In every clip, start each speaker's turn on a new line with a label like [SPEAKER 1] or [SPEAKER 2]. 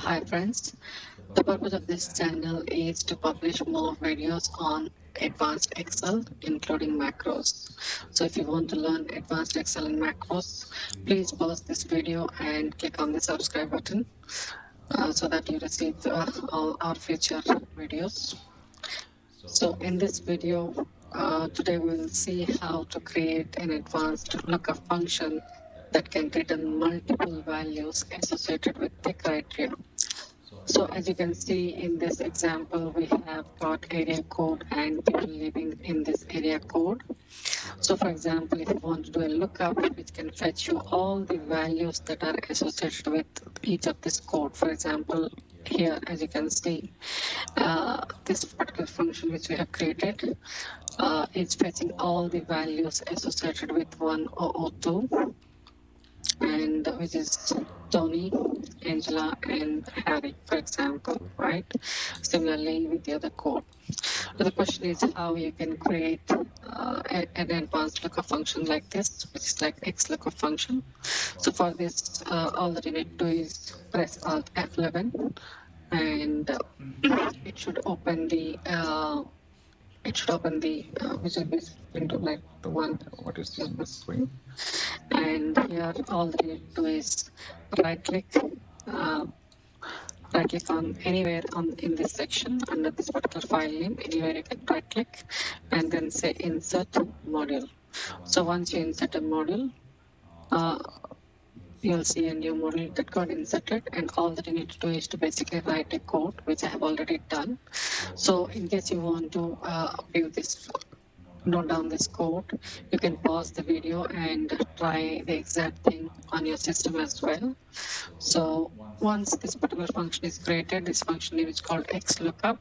[SPEAKER 1] Hi friends, the purpose of this channel is to publish more videos on advanced Excel, including macros. So if you want to learn advanced Excel and macros, please pause this video and click on the subscribe button so that you receive all our future videos. So in this video, today we'll see how to create an advanced lookup function that can return multiple values associated with the criteria. So as you can see in this example, we have got area code and people living in this area code. So for example, if you want to do a lookup, which can fetch you all the values that are associated with each of this code. For example, here, as you can see, this particular function which we have created is fetching all the values associated with 1002, and which is Tony, Angela, and Harry, for example, right? Similarly with the other code. So the question is how you can create an advanced lookup function like this, which is like X lookup function. So for this, all that you need to do is press Alt F11, and it should open the which will be into like the one what you see on the screen. And here all that you need to do is right click uh, right click on anywhere on in this section under this particular file name. Anywhere you can right click and then say insert module. So once you insert a module, uh, you'll see a new module that got inserted, and all that you need to do is to basically write a code, which I have already done. So in case you want to view this, note down this code, you can pause the video and try the exact thing on your system as well. So once this particular function is created, this function name is called XLOOKUP,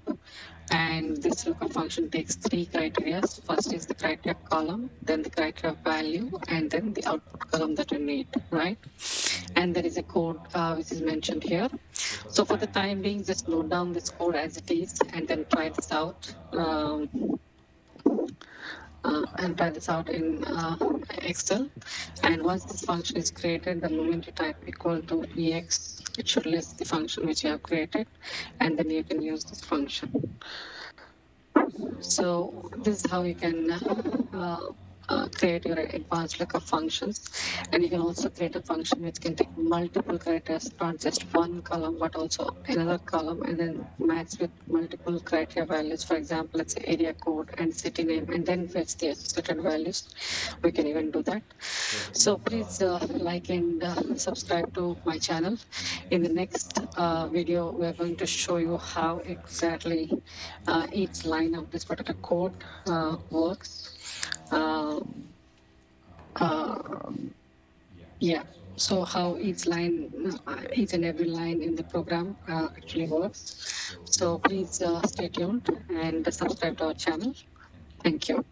[SPEAKER 1] and this lookup function takes three criteria. First is the criteria column, then the criteria value, and then the output column that you need, right? And there is a code which is mentioned here. So for the time being, just note down this code as it is and then try this out. And try this out in Excel. And once this function is created, the moment you type equal to EX, it should list the function which you have created, and then you can use this function. So this is how you can create your advanced lookup functions. And you can also create a function which can take multiple characters, not just one column, but also another column, and then match with multiple criteria values. For example, let's say area code and city name, and then fetch the associated values. We can even do that. So please like and subscribe to my channel. In the next video, we're going to show you how exactly each line of this particular code works. Uh, uh, yeah. So how each line, each and every line in the program actually works. So please stay tuned and subscribe to our channel. Thank you.